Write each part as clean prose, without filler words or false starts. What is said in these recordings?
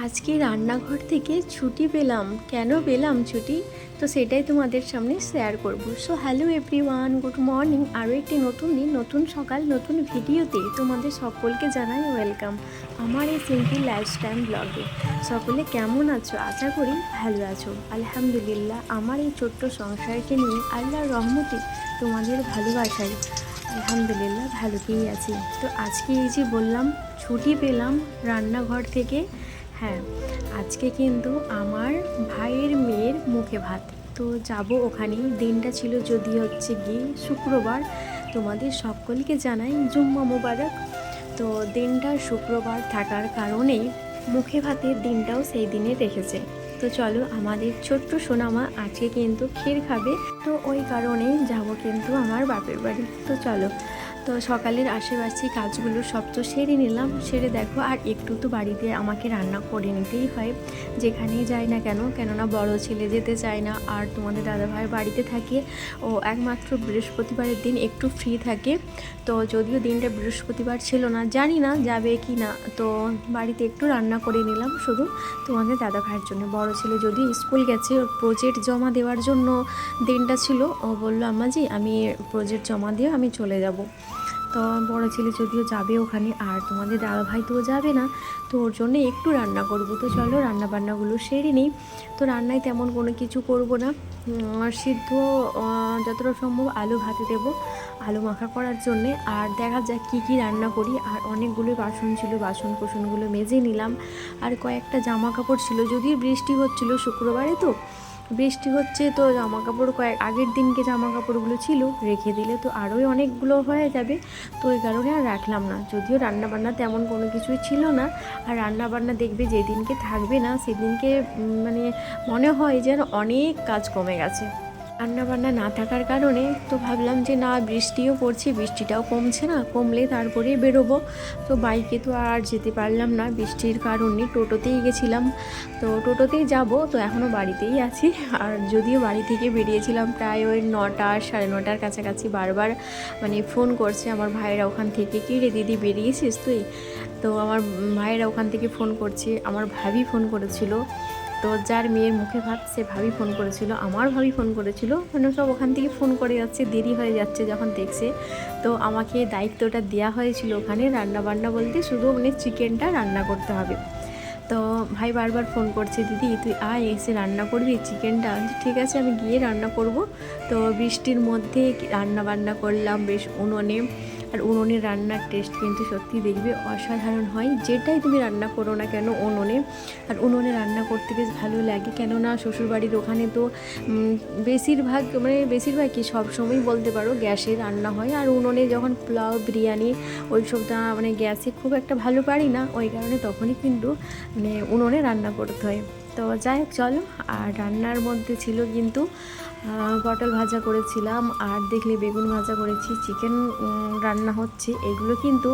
আজকে রান্নাঘর থেকে ছুটি পেলাম। কেন পেলাম ছুটি? তো সেটাই তোমাদের সামনে শেয়ার করব। So hello everyone, good morning. আরও একটি নতুন দিন, নতুন সকাল, নতুন ভিডিওতে তোমাদের সকলকে জানাই ওয়েলকাম আমার এই সিম্পল লাইফস্টাইল ব্লগে। সকলে কেমন আছো? আশা করি ভালো আছো। আলহামদুলিল্লাহ, আমার এই ছোট্ট সংসারকে নিয়ে আল্লাহর রহমতে তোমাদের ভালোবাসায় আলহামদুলিল্লাহ ভালোতেই আছি। তো আজকে এই যে বললাম ছুটি পেলাম রান্নাঘর থেকে। হ্যাঁ, আজকে কিন্তু আমার ভাইয়ের মেয়ের মুখে ভাত। তো যাব ওখানেই। দিনটা ছিল যদি হচ্ছে গিয়ে শুক্রবার। তোমাদের সকলকে জানাই জুম্মা মোবারক। তো দিনটা শুক্রবার থাকার কারণেই মুখে ভাতের দিনটাও সেই দিনে রেখেছে। তো চলো, আমাদের ছোট্ট সোনামা আজকে কিন্তু ক্ষীর খাবে। তো ওই কারণেই যাব কিন্তু আমার বাপের বাড়ি। তো চলো, তো সকালের আশেপাশে কাজগুলো সব তো সেরে নিলাম। সেরে দেখো, আর একটু তো বাড়িতে আমাকে রান্না করে নিতেই হয় যেখানেই যাই না কেন, কেননা বড় ছেলে যেতে চায় না। আর তোমাদের দাদাভাই বাড়িতে থাকে, ও একমাত্র বৃহস্পতিবারের দিন একটু ফ্রি থাকে। তো যদিও দিনটা বৃহস্পতিবার ছিল না, জানি না যাবে কি না, তো বাড়িতে একটু রান্না করে নিলাম শুধু তোমাদের দাদাভাইয়ের জন্য। বড় ছেলে যদি স্কুল গেছে, ওর প্রজেক্ট জমা দেওয়ার জন্য দিনটা ছিল। ও বললো, আম্মাজি আমি প্রজেক্ট জমা দিয়ে আমি চলে যাব। তো বড় ছেলে যদিও যাবে ওখানে, আর তোমাদের দাদাভাই তো যাবে না, তো ওর জন্য একটু রান্না করব। তো চলো রান্না বান্নাগুলো সেরে নিই। তো রান্নায় তেমন কোনো কিছু করব না, সিদ্ধ যতটা সম্ভব আলু ভাতে দেবো আলু মাখা করার জন্যে। আর দেখা যাক কী কী রান্না করি। আর অনেকগুলো বাসন ছিল, বাসন কোসনগুলো মেজে নিলাম। আর কয়েকটা জামা কাপড় ছিল, যদিও বৃষ্টি হচ্ছিল শুক্রবারে, তো বৃষ্টি হচ্ছে, তো জামা কাপড় আগের দিনকে জামা কাপড়গুলো ছিল, রেখে দিলে তো আরোই অনেকগুলো হয়ে যাবে। তো ওই কারণে আর রাখলাম না। যদিও রান্নাবান্না তেমন কোনো কিছুই ছিল না। আর রান্নাবান্না দেখবে যেদিনকে থাকবে না সেদিনকে মানে মনে হয় যেন অনেক কাজ কমে গেছে। রান্নাবান্না না থাকার কারণে তো ভাবলাম যে না, বৃষ্টিও পড়ছে, বৃষ্টিটাও কমছে না, কমলে তারপরে বেরোবো। তো বাইকে তো আর যেতে পারলাম না বৃষ্টির কারণে, টোটোতেই গেছিলাম। তো টোটোতেই যাব, তো এখনও বাড়িতেই আছি। আর যদিও বাড়ি থেকে বেরিয়েছিলাম প্রায় ওই 9টা 9:30 কাছাকাছি, বারবার মানে ফোন করছে আমার ভাইয়েরা ওখান থেকে, কী রে দিদি বেরিয়েছিস তুই? তো আমার ভাইয়েরা ওখান থেকে ফোন করছে, আমার ভাবি ফোন করেছিল। তো যার মেয়ের মুখে ভাত সে ভাবি ফোন করেছিল, আমার ভাবি ফোন করেছিল, মানে সব ওখান থেকে ফোন করে যাচ্ছে, দেরি হয়ে যাচ্ছে যখন দেখছে। তো আমাকে দায়িত্বটা দেওয়া হয়েছিল ওখানে রান্না বান্না বলতে শুধু মানে চিকেনটা রান্না করতে হবে। তো ভাই বারবার ফোন করছে, দিদি তুই আয়, এসে রান্না করবি চিকেনটা। ঠিক আছে, আমি গিয়ে রান্না করব। তো বৃষ্টির মধ্যে রান্না বান্না করলাম বেশ উনুনে। আর উনুনের রান্নার টেস্ট কিন্তু সত্যি দেখবে অসাধারণ হয়, যেটাই তুমি রান্না করো না কেন উনুনে। আর উনুনে রান্না করতে বেশ ভালো লাগে, কেননা শ্বশুরবাড়ির ওখানে তো বেশিরভাগ কি সবসময় বলতে পারো গ্যাসে রান্না হয়। আর উনুনে যখন পোলাও বিরিয়ানি ওইসবটা মানে গ্যাসে খুব একটা ভালো পারি না, ওই কারণে তখনই কিন্তু মানে উনুনে রান্না করতে হয়। তো যাই হোক চলো, আর রান্নার মধ্যে ছিল কিন্তু পটল ভাজা করেছিলাম, আর দেখলে বেগুন ভাজা করেছি, চিকেন রান্না হচ্ছে। এগুলো কিন্তু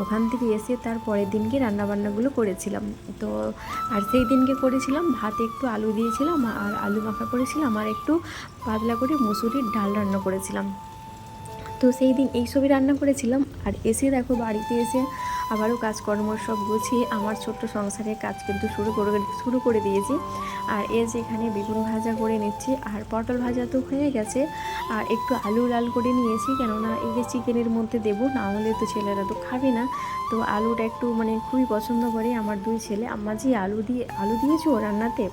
ওখান থেকে এসে তার পরের দিনকে রান্নাবান্নাগুলো করেছিলাম। তো আর সেই দিনকে করেছিলাম ভাত, একটু আলু দিয়েছিলাম আর আলু মাখা করেছিলাম, আর একটু পাতলা করে মুসুরির ডাল রান্না করেছিলাম। তো সেই দিন এইসবই রান্না করেছিলাম। আর এসে দেখো বাড়িতে এসে আবারও কাজকর্ম সব গুছিয়ে আমার ছোট্ট সংসারের কাজ কিন্তু শুরু করে দিয়েছি। আর যে এখানে বেগুন ভাজা করে নিচ্ছি, আর পটল ভাজা তো হয়ে গেছে। আর একটু আলু লাল করে নিয়েছি, কেননা এই যে চিকেনের মধ্যে দেবো, না হলে তো ছেলেরা তো খাবে না। তো আলুটা একটু মানে খুবই পছন্দ করে আমার দুই ছেলে। আম্মা জি আলু দিয়েছো রান্নাতে?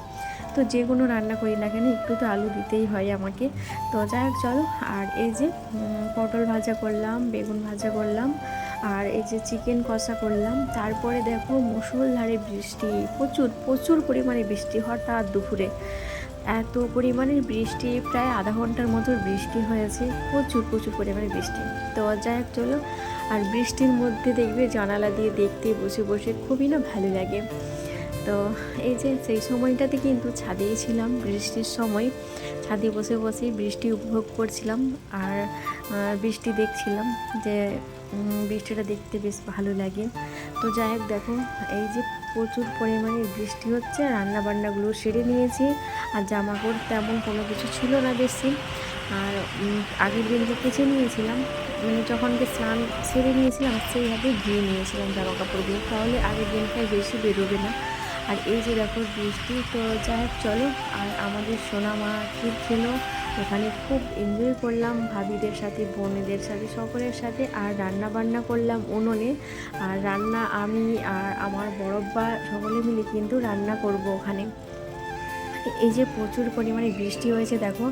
তো যে কোনো রান্না করি না কেন একটু তো আলু দিতেই হয় আমাকে। তো যাই হোক চলো, আর এই যে পটল ভাজা করলাম, বেগুন ভাজা করলাম, আর এই যে চিকেন কষা করলাম। তারপরে দেখো মুষলধারে বৃষ্টি, প্রচুর প্রচুর পরিমাণে বৃষ্টি, হঠাৎ দুপুরে এত পরিমাণের বৃষ্টি, প্রায় আধা ঘন্টার মতো বৃষ্টি হয়েছে, প্রচুর প্রচুর পরিমাণে বৃষ্টি। তো যাই হোক চলো, আর বৃষ্টির মধ্যে দেখবে জানালা দিয়ে দেখতে বসে বসে খুবই না ভালো লাগে। তো এই যে সেই সময়টাতে কিন্তু ছাদেই ছিলাম বৃষ্টির সময়, ছাদে বসে বসে বৃষ্টি উপভোগ করছিলাম। আর বৃষ্টি দেখছিলাম, যে বৃষ্টিটা দেখতে বেশ ভালো লাগে। তো যাই হোক দেখো, এই যে প্রচুর পরিমাণে বৃষ্টি হচ্ছে, রান্নাবান্নাগুলো সেরে নিয়েছি। আর জামাকাপড় তেমন কোনো কিছু ছিল না বেশি। আর আগের দিনকে কেচে নিয়েছিলাম, মানে যখনকে স্নান সেরে নিয়েছিলাম সেইভাবে ধুয়ে নিয়েছিলাম জামা কাপড়গুলো, তাহলে আগের দিনটায় বেশি বেরোবে না। আর এই যে দেখো বৃষ্টি, তো যাই হোক চলো। আর আমাদের সোনা মা ক্ষীর খেলো, ওখানে খুব এনজয় করলাম ভাবিদের সাথে, বোনেদের সাথে, সকলের সাথে। আর রান্না বান্না করলাম উনুনে। আর রান্না আমি আর আমার বড়ব্বা সকলে মিলে কিন্তু রান্না করব ওখানে। এই যে প্রচুর পরিমাণে বৃষ্টি হয়েছে দেখো,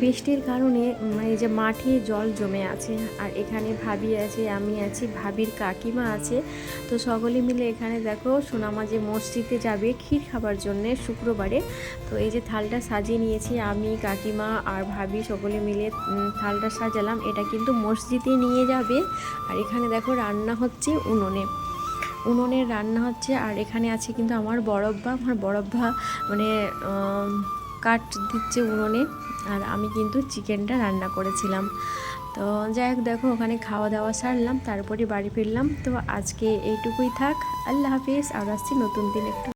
বৃষ্টির কারণে এই যে মাঠে জল জমে আছে। আর এখানে ভাবি আছে, আমি আছি, ভাবির কাকিমা আছে। তো সকলে মিলে এখানে দেখো সোনামা যে মসজিদে যাবে ক্ষীর খাবার জন্যে শুক্রবারে, তো এই যে থালটা সাজিয়ে নিয়েছি আমি, কাকিমা আর ভাবি সকলে মিলে থালটা সাজালাম। এটা কিন্তু মসজিদে নিয়ে যাবে। আর এখানে দেখো রান্না হচ্ছে উনুনে রান্না হচ্ছে। আর এখানে আছে কিন্তু আমার বড়ব্বা মানে কাঠ দিচ্ছে উনুনে। আর আমি কিন্তু চিকেনটা রান্না করেছিলাম। তো যাই হোক দেখো, ওখানে খাওয়া দাওয়া সারলাম, তারপরে বাড়ি ফিরলাম। তো আজকে এইটুকুই থাক, আল্লাহ হাফিজ। আর আসছি নতুন দিন একটু।